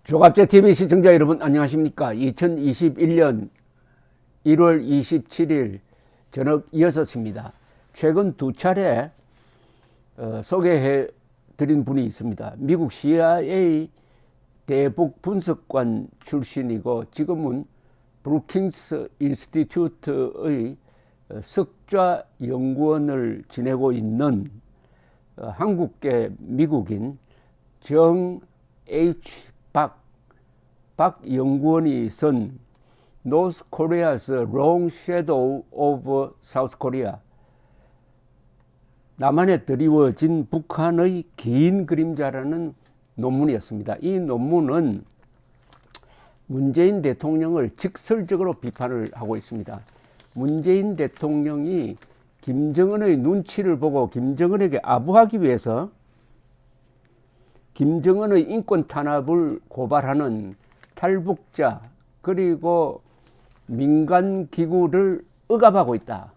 조갑제TV 시청자 여러분 안녕하십니까. 2021년 1월 27일 저녁 6시입니다. 최근 두 차례 소개해 드린 분이 있습니다. 미국 CIA 대북 분석관 출신이고 지금은 브루킹스 인스티튜트의 석좌 연구원을 지내고 있는 한국계 미국인 정 H. 박 연구원이 쓴 North Korea's Long Shadow of South Korea, 남한에 드리워진 북한의 긴 그림자라는 논문이었습니다. 이 논문은 문재인 대통령을 직설적으로 비판을 하고 있습니다. 문재인 대통령이 김정은의 눈치를 보고 김정은에게 아부하기 위해서 김정은의 인권 탄압을 고발하는 탈북자 그리고 민간 기구를 억압하고 있다,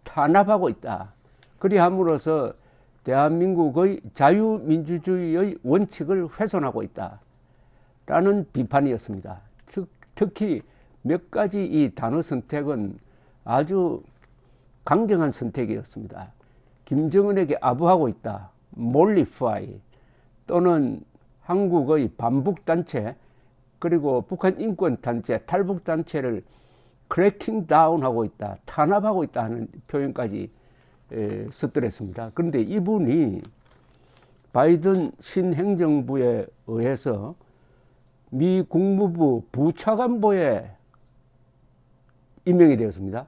탄압하고 있다. 그리함으로써 대한민국의 자유민주주의의 원칙을 훼손하고 있다라는 비판이었습니다. 특히 몇 가지 이 단어 선택은 아주 강경한 선택이었습니다. 김정은에게 아부하고 있다, 몰리파이, 또는 한국의 반북단체 그리고 북한 인권단체, 탈북단체를 크래킹 다운하고 있다, 탄압하고 있다 하는 표현까지 썼더랬습니다. 그런데 이분이 바이든 신행정부에 의해서 미 국무부 부차관보에 임명이 되었습니다.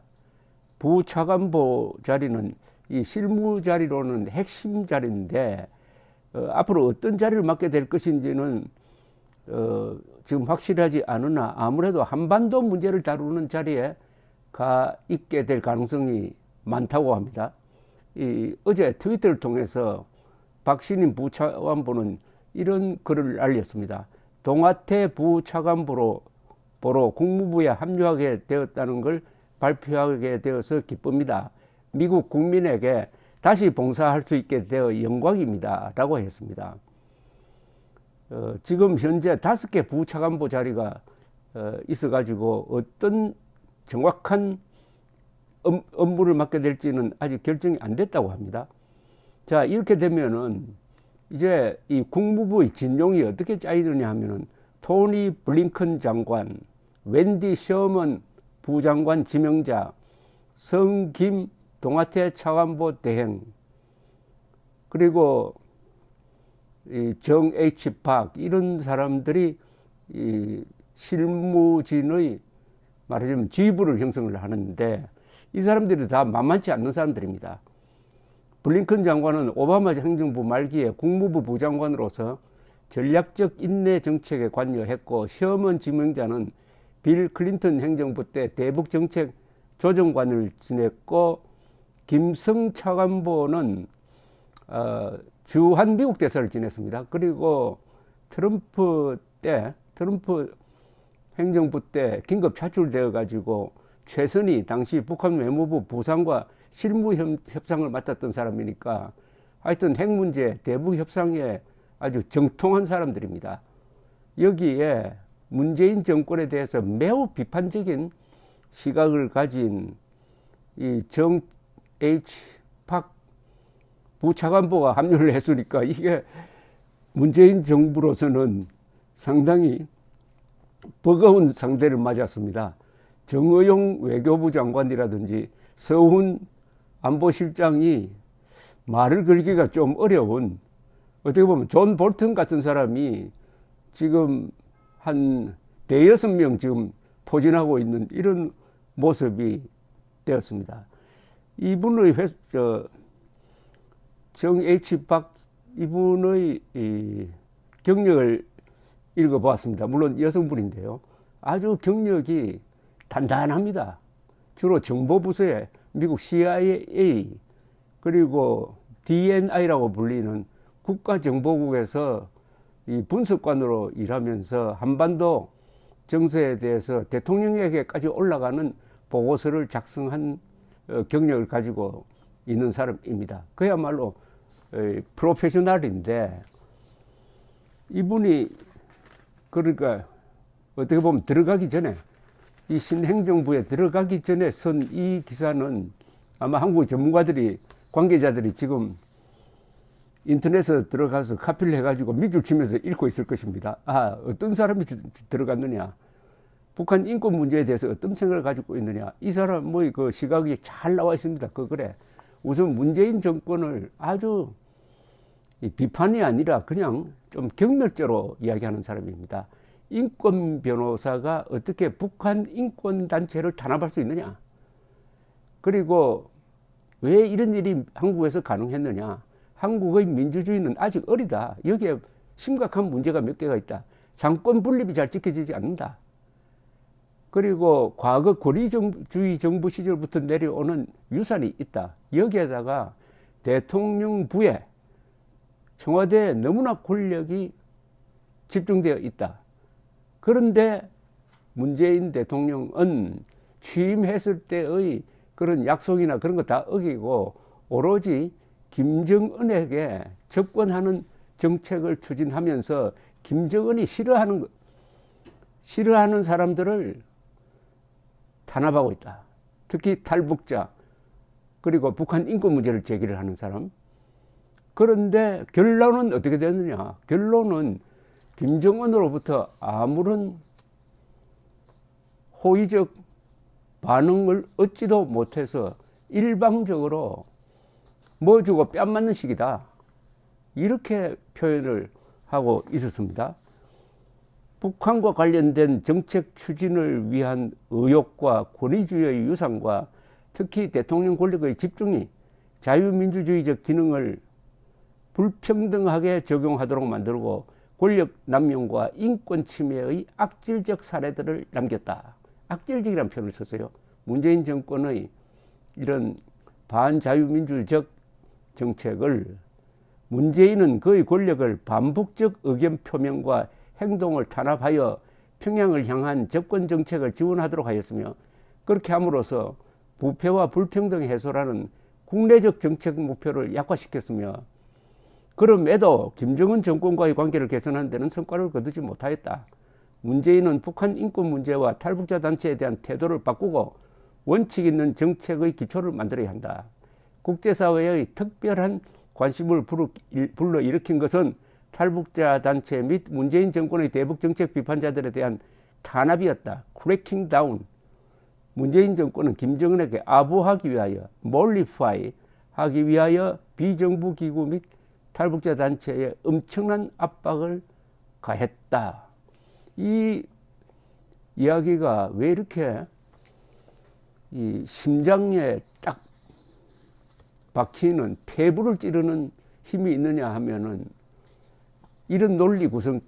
부차관보 자리는 이 실무 자리로는 핵심 자리인데 앞으로 어떤 자리를 맡게 될 것인지는 지금 확실하지 않으나 아무래도 한반도 문제를 다루는 자리에 가 있게 될 가능성이 많다고 합니다. 어제 트위터를 통해서 박신임 부차관보는 이런 글을 알렸습니다. 동아태 부차관보로 국무부에 합류하게 되었다는 걸 발표하게 되어서 기쁩니다. 미국 국민에게 다시 봉사할 수 있게 되어 영광입니다 라고 했습니다. 지금 현재 5개 부차관보 자리가 있어 가지고 어떤 정확한 업무를 맡게 될지는 아직 결정이 안 됐다고 합니다. 자, 이렇게 되면은 이제 이 국무부의 진용이 어떻게 짜이느냐 하면은 토니 블링컨 장관, 웬디 셔먼 부장관 지명자, 성김 동아태 차관보 대행, 그리고 정 H. 박, 이런 사람들이 실무진의 말하자면 지휘부를 형성을 하는데 이 사람들이 다 만만치 않는 사람들입니다. 블링컨 장관은 오바마 행정부 말기에 국무부 부장관으로서 전략적 인내 정책에 관여했고, 셔먼 지명자는 빌 클린턴 행정부 때 대북 정책 조정관을 지냈고, 김성 차관보는 주한 미국 대사를 지냈습니다. 그리고 트럼프 행정부 때 긴급 차출되어 가지고 최선희 당시 북한 외무부 부상과 실무 협상을 맡았던 사람이니까 하여튼 핵 문제, 대북 협상에 아주 정통한 사람들입니다. 여기에 문재인 정권에 대해서 매우 비판적인 시각을 가진 이 정 H. 박 부차관보가 합류를 했으니까 이게 문재인 정부로서는 상당히 버거운 상대를 맞았습니다. 정의용 외교부 장관이라든지 서훈 안보실장이 말을 걸기가 좀 어려운, 어떻게 보면 존 볼턴 같은 사람이 지금 한 대여섯 명 지금 포진하고 있는 이런 모습이 되었습니다. 이분의 정 H. 박 이분의 경력을 읽어보았습니다. 물론 여성분인데요. 아주 경력이 단단합니다. 주로 정보부서에 미국 CIA 그리고 DNI라고 불리는 국가정보국에서 이 분석관으로 일하면서 한반도 정세에 대해서 대통령에게까지 올라가는 보고서를 작성한 경력을 가지고 있는 사람입니다. 그야말로 프로페셔널인데, 이분이 그러니까 어떻게 보면 들어가기 전에 이 신행정부에 들어가기 전에 쓴 이 기사는 아마 한국 전문가들이 관계자들이 지금 인터넷에 들어가서 카피를 해가지고 밑줄 치면서 읽고 있을 것입니다. 아, 어떤 사람이 들어갔느냐, 북한 인권 문제에 대해서 어떤 생각을 가지고 있느냐, 이 사람 뭐 그 시각이 잘 나와 있습니다. 그래. 우선 문재인 정권을 아주 비판이 아니라 그냥 좀 경멸적으로 이야기하는 사람입니다. 인권 변호사가 어떻게 북한 인권 단체를 탄압할 수 있느냐, 그리고 왜 이런 일이 한국에서 가능했느냐. 한국의 민주주의는 아직 어리다. 여기에 심각한 문제가 몇 개가 있다. 장권 분립이 잘 지켜지지 않는다. 그리고 과거 권위주의 정부 시절부터 내려오는 유산이 있다. 여기에다가 대통령부에, 청와대에 너무나 권력이 집중되어 있다. 그런데 문재인 대통령은 취임했을 때의 그런 약속이나 그런 거 다 어기고 오로지 김정은에게 접근하는 정책을 추진하면서 김정은이 싫어하는 사람들을 탄압하고 있다. 특히 탈북자, 그리고 북한 인권 문제를 제기를 하는 사람. 그런데 결론은 어떻게 됐느냐. 결론은 김정은으로부터 아무런 호의적 반응을 얻지도 못해서 일방적으로 뭐 주고 뺨 맞는 식이다. 이렇게 표현을 하고 있었습니다. 북한과 관련된 정책 추진을 위한 의욕과 권위주의의 유산과 특히 대통령 권력의 집중이 자유민주주의적 기능을 불평등하게 적용하도록 만들고 권력 남용과 인권 침해의 악질적 사례들을 남겼다. 악질적이라는 표현을 썼어요. 문재인 정권의 이런 반자유민주적 정책을 문재인은 그의 권력을 반복적 의견 표명과 행동을 탄압하여 평양을 향한 접근 정책을 지원하도록 하였으며, 그렇게 함으로써 부패와 불평등 해소라는 국내적 정책 목표를 약화시켰으며, 그럼에도 김정은 정권과의 관계를 개선하는 데는 성과를 거두지 못하였다. 문재인은 북한 인권 문제와 탈북자 단체에 대한 태도를 바꾸고 원칙 있는 정책의 기초를 만들어야 한다. 국제사회의 특별한 관심을 불러일으킨 것은 탈북자 단체 및 문재인 정권의 대북 정책 비판자들에 대한 탄압이었다. 크래킹 다운. 문재인 정권은 김정은에게 아부하기 위하여, 몰리파이 하기 위하여 비정부 기구 및 탈북자 단체에 엄청난 압박을 가했다. 이 이야기가 왜 이렇게 이 심장에 딱 박히는, 폐부를 찌르는 힘이 있느냐 하면은 이런 논리 구성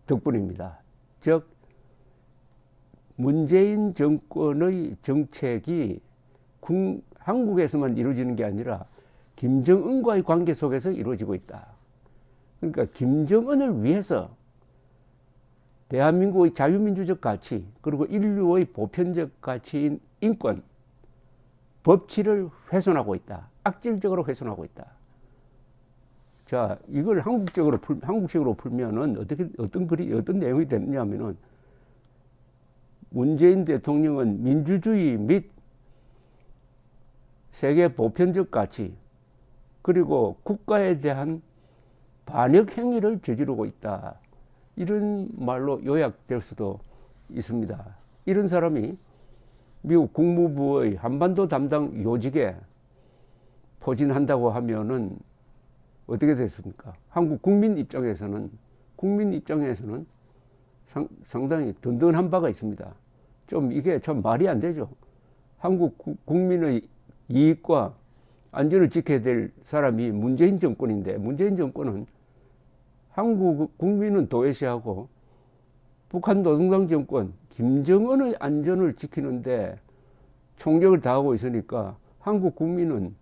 덕분입니다. 즉 문재인 정권의 정책이 한국에서만 이루어지는 게 아니라 김정은과의 관계 속에서 이루어지고 있다. 그러니까 김정은을 위해서 대한민국의 자유민주적 가치, 그리고 인류의 보편적 가치인 인권, 법치를 훼손하고 있다. 악질적으로 훼손하고 있다. 자, 이걸 한국식으로 풀면은 어떤 내용이 되느냐면은, 문재인 대통령은 민주주의 및 세계 보편적 가치, 그리고 국가에 대한 반역 행위를 저지르고 있다. 이런 말로 요약될 수도 있습니다. 이런 사람이 미국 국무부의 한반도 담당 요직에 포진한다고 하면은 어떻게 됐습니까? 한국 국민 입장에서는 상당히 든든한 바가 있습니다. 좀 이게 참 말이 안 되죠. 한국 국민의 이익과 안전을 지켜야 될 사람이 문재인 정권인데, 문재인 정권은 한국 국민은 도외시하고 북한 노동당 정권, 김정은의 안전을 지키는데 총력을 다하고 있으니까 한국 국민은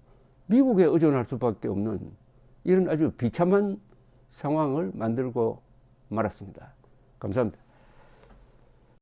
미국에 의존할 수밖에 없는 이런 아주 비참한 상황을 만들고 말았습니다. 감사합니다.